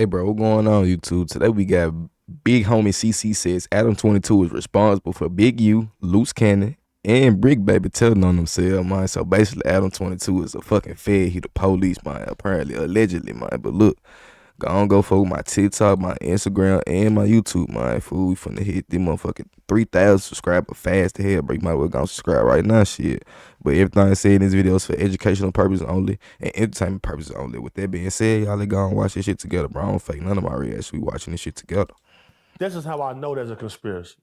Hey bro, what going on YouTube? Today we got Big Homie.CC says Adam22 is responsible for Big U, Loose Cannon, and Brick Baby telling on themselves, man. So basically Adam22 is a fucking fed. He the police, man. Apparently, allegedly, man. But look, go for my TikTok, my Instagram, and my YouTube, man. Fool, we finna hit them motherfucking 3,000 subscribers fast to hell, bro. You might well go subscribe right now, shit. But everything I say in this video is for educational purposes only and entertainment purposes only. With that being said, y'all go and watch this shit together, bro. I don't fake none of my reactions. We watching this shit together. This is how I know there's a conspiracy.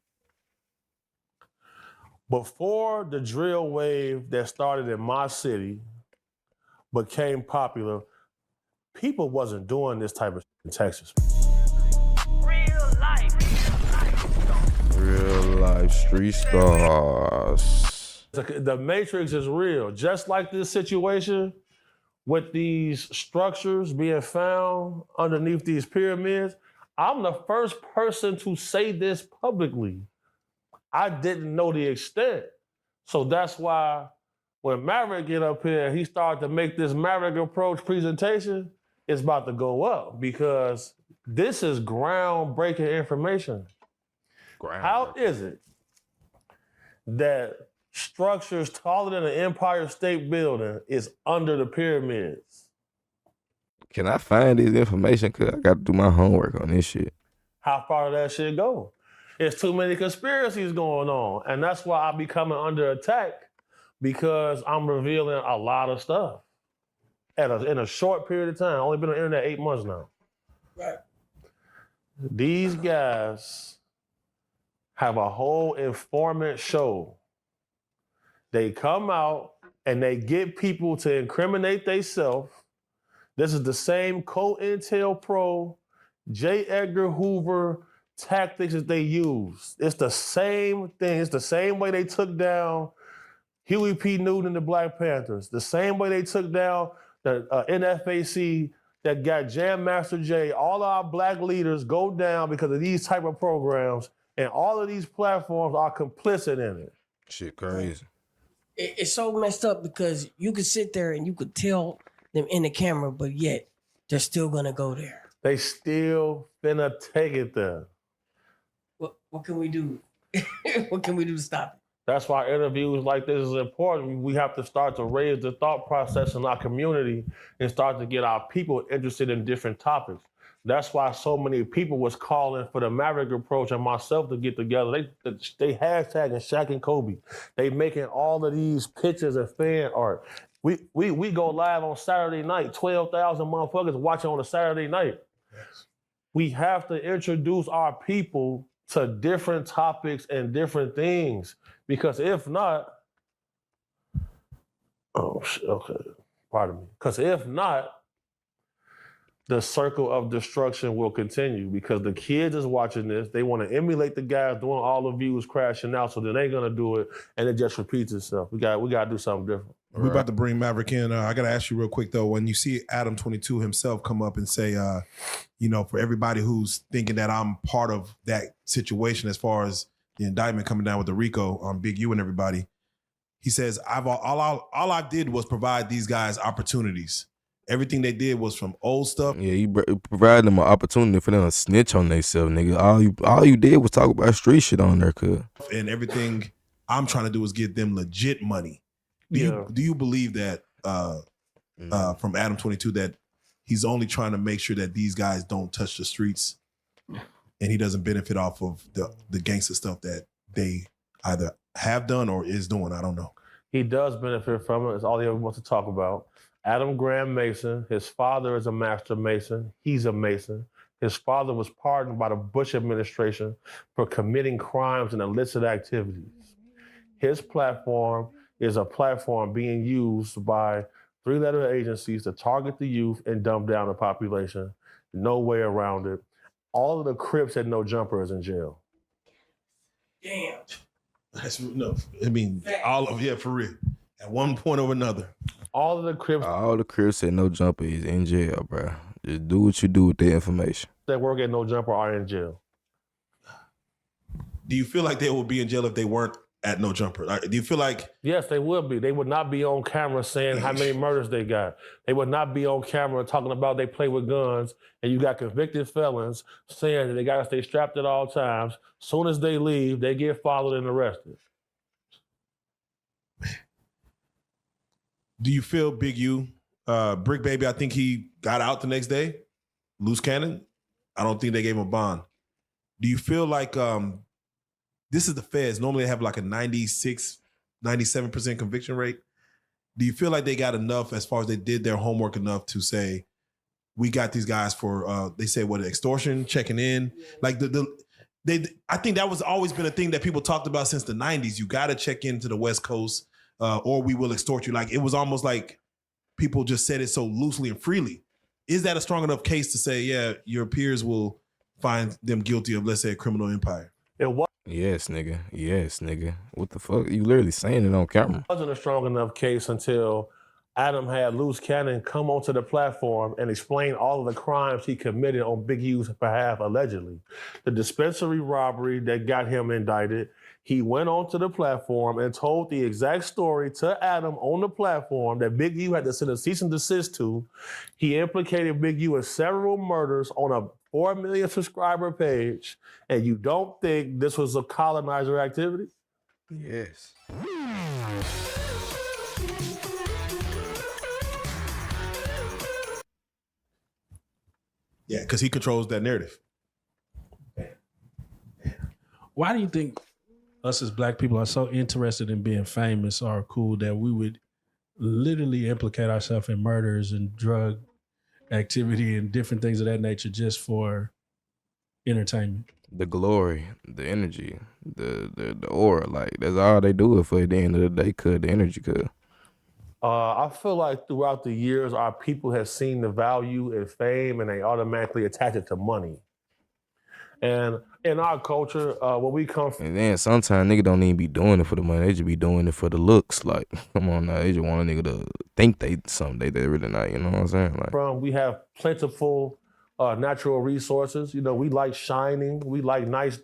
Before the drill wave that started in my city became popular, people wasn't doing this type of shit in Texas. Real life street stars. The Matrix is real. Just like this situation with these structures being found underneath these pyramids, I'm the first person to say this publicly. I didn't know the extent. So that's why when Maverick get up here, he started to make this Maverick approach presentation, it's about to go up because this is groundbreaking information. How is it that structures taller than an Empire State Building is under the pyramids? Can I find this information? Cause I got to do my homework on this shit. How far did that shit go? There's too many conspiracies going on. And that's why I be coming under attack, because I'm revealing a lot of stuff in a short period of time. I've only been on the internet 8 months now. Right. These guys have a whole informant show. They come out and they get people to incriminate themselves. This is the same COINTELPRO, J. Edgar Hoover tactics that they use. It's the same thing. It's the same way they took down Huey P. Newton and the Black Panthers. The same way they took down the NFAC that got Jam Master Jay. All our black leaders go down because of these type of programs, and all of these platforms are complicit in it. Shit crazy. It's so messed up because you could sit there and you could tell them in the camera, but yet they're still gonna go there. They still finna take it there. What can we do? What can we do to stop it? That's why interviews like this is important. We have to start to raise the thought process in our community and start to get our people interested in different topics. That's why so many people was calling for the Maverick approach and myself to get together. They hashtagging Shaq and Kobe. They making all of these pictures and fan art. We go live on Saturday night, 12,000 motherfuckers watching on a Saturday night. Yes. We have to introduce our people to different topics and different things, because if not, pardon me. Because if not, the circle of destruction will continue, because the kids is watching this. They want to emulate the guys doing all the views crashing out, so then they're gonna do it, and it just repeats itself. We got to do something different. We're about to bring Maverick in. I got to ask you real quick, though. When you see Adam22 himself come up and say, for everybody who's thinking that I'm part of that situation as far as the indictment coming down with the Rico on Big U and everybody, he says, all I did was provide these guys opportunities. Everything they did was from old stuff. Yeah, he provided them an opportunity for them to snitch on themselves, nigga. All you did was talk about street shit on there, cuz. And everything I'm trying to do is get them legit money. Do you believe that from Adam22 that he's only trying to make sure that these guys don't touch the streets and he doesn't benefit off of the gangster stuff that they either have done or is doing? I don't know. He does benefit from it. It's all he ever wants to talk about. Adam Graham Mason, his father is a master Mason. He's a Mason. His father was pardoned by the Bush administration for committing crimes and illicit activities. His platform is a platform being used by three-letter agencies to target the youth and dumb down the population. No way around it. All of the Crips at No Jumper is in jail. Damn. That's no. I mean, all of for real. At one point or another. All of the Crips at No Jumper is in jail, bro. Just do what you do with the information. That work at No Jumper are in jail. Do you feel like they would be in jail if they weren't at No Jumper? Do you feel like Yes, they would be. They would not be on camera saying how many murders they got. They would not be on camera talking about they play with guns and you got convicted felons saying that they got to stay strapped at all times. Soon as they leave, they get followed and arrested. do you feel Big U, Brick Baby, I think he got out the next day, loose cannon? I don't think they gave him a bond. Do you feel like this is the feds? Normally they have like a 96, 97% conviction rate. Do you feel like they got enough as far as they did their homework enough to say, we got these guys for, they say what, extortion, checking in? Like I think that was always been a thing that people talked about since the 90s. You got to check into the West Coast or we will extort you. Like it was almost like people just said it so loosely and freely. Is that a strong enough case to say, yeah, your peers will find them guilty of, let's say, a criminal empire? It Yes, nigga. Yes, nigga. What the fuck? You literally saying it on camera. wasn't a strong enough case until Adam had Loose Cannon come onto the platform and explain all of the crimes he committed on Big U's behalf, allegedly. The dispensary robbery that got him indicted, he went onto the platform and told the exact story to Adam on the platform that Big U had to send a cease and desist to. He implicated Big U in several murders on a 4 million subscriber page, and you don't think this was a colonizer activity? Yes. Yeah, because he controls that narrative. Why do you think us as black people are so interested in being famous or cool that we would literally implicate ourselves in murders and drug activity and different things of that nature just for entertainment? The glory, the energy, the aura, like that's all they do it for. At the end of the day, the energy could. I feel like throughout the years, our people have seen the value in fame and they automatically attach it to money. And in our culture, when we come from, And then sometimes nigga don't even be doing it for the money. They just be doing it for the looks. Like, come on now, they just want a nigga to think they something they really not. You know what I'm saying? Like, we have plentiful natural resources. You know, we like shining, we like nice,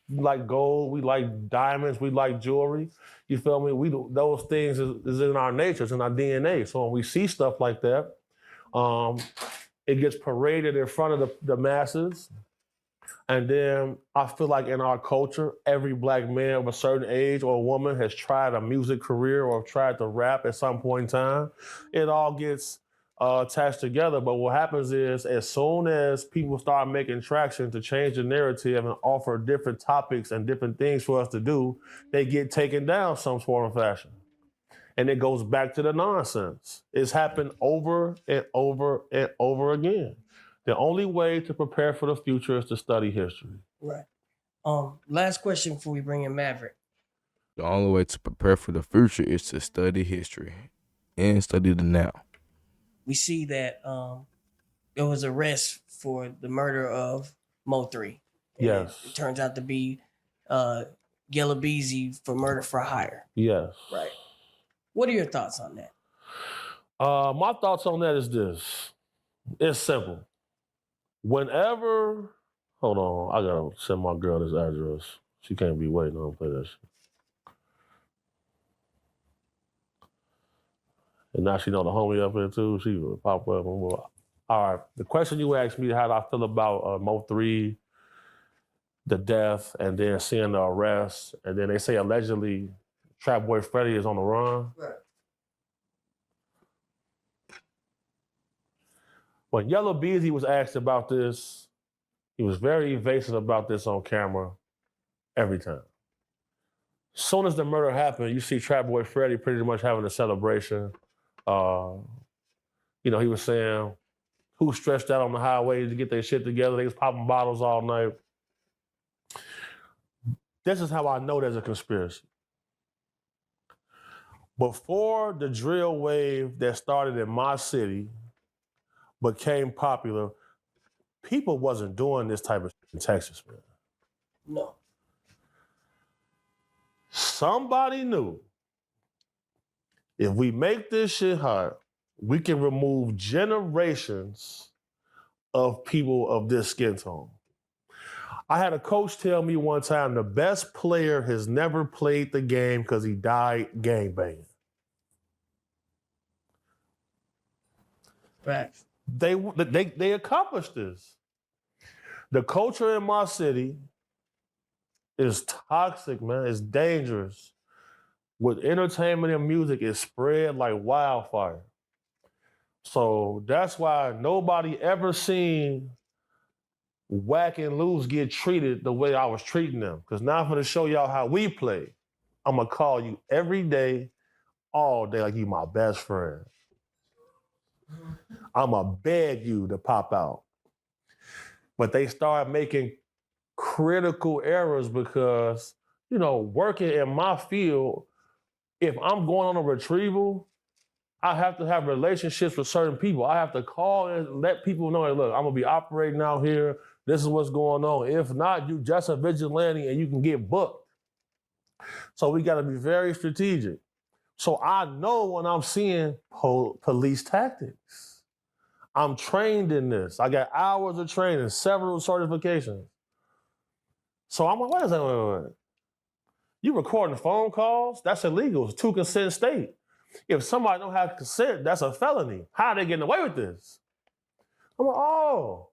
we like gold, we like diamonds, we like jewelry. You feel me? Those things is in our nature, it's in our DNA. So when we see stuff like that, it gets paraded in front of the masses. And then I feel like in our culture, every black man of a certain age or woman has tried a music career or tried to rap at some point in time. It all gets attached together. But what happens is as soon as people start making traction to change the narrative and offer different topics and different things for us to do, they get taken down some sort of fashion. And it goes back to the nonsense. It's happened over and over and over again. The only way to prepare for the future is to study history. Right. Last question before we bring in Maverick. the only way to prepare for the future is to study history and study the now. We see that there was arrest for the murder of Mo3. Yes. It turns out to be Yellow Beezy for murder for hire. Yes. Right. What are your thoughts on that? My thoughts on that is this. It's simple. Whenever, hold on, I gotta send my girl this address. She can't be waiting on play that shit. And now she know the homie up here too. She will pop up. All right. The question you asked me, how do I feel about Mo3, the death, and then seeing the arrest, and then they say allegedly Trap Boy Freddy is on the run. Right. When Yellow Beezy was asked about this, he was very evasive about this on camera every time. Soon as the murder happened, you see Trap Boy Freddy pretty much having a celebration. You know, he was saying, who stretched out on the highway to get their shit together? They was popping bottles all night. This is how I know there's a conspiracy. Before the drill wave that started in my city became popular, people wasn't doing this type of shit in Texas, man. No. Somebody knew if we make this shit hot, we can remove generations of people of this skin tone. I had a coach tell me one time the best player has never played the game because he died gangbanging. Facts. They accomplished this. The culture in my city is toxic, man. It's dangerous. With entertainment and music, it spread like wildfire. So that's why nobody ever seen Whack and Loose get treated the way I was treating them. Because now I'm going to show y'all how we play. I'm going to call you every day, all day, like you my best friend. I'm going to beg you to pop out. But they start making critical errors because, you know, working in my field, if I'm going on a retrieval, I have to have relationships with certain people. I have to call and let people know, hey, look, I'm going to be operating out here. This is what's going on. If not, you just a vigilante and you can get booked. So we got to be very strategic. So I know when I'm seeing police tactics. I'm trained in this. I got hours of training, several certifications. So I'm like, wait a second. You recording phone calls? That's illegal. It's a 2-consent state. If somebody don't have consent, that's a felony. How are they getting away with this? I'm like, oh.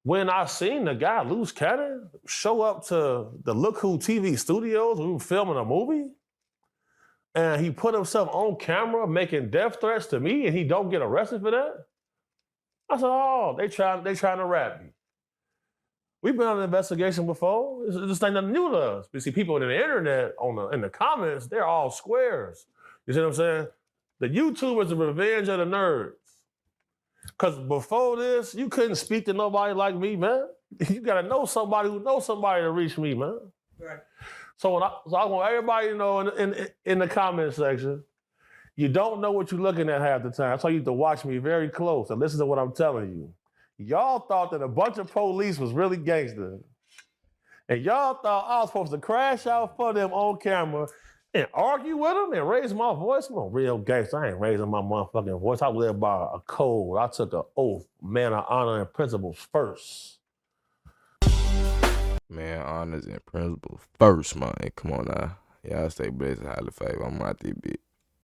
When I seen the guy, Loose Cannon, show up to the Look Who TV studios, we were filming a movie, and he put himself on camera making death threats to me, and he don't get arrested for that? I said, oh, they trying to rap me. We've been on an investigation before. This ain't nothing new to us. But see, people in the internet, in the comments, they're all squares. You see what I'm saying? The YouTubers are revenge of the nerds. Because before this, you couldn't speak to nobody like me, man. You got to know somebody who knows somebody to reach me, man. Right. So I want everybody to know in the comment section, you don't know what you're looking at half the time. So you have to watch me very close and listen to what I'm telling you. Y'all thought that a bunch of police was really gangster. And y'all thought I was supposed to crash out for them on camera and argue with them and raise my voice. I'm a real gangster. I ain't raising my motherfucking voice. I live by a code. I took an oath, man of honor and principles first. Man, honors and principles first, man. Come on now. Y'all stay blessed, highly favored. I'm out there, bitch.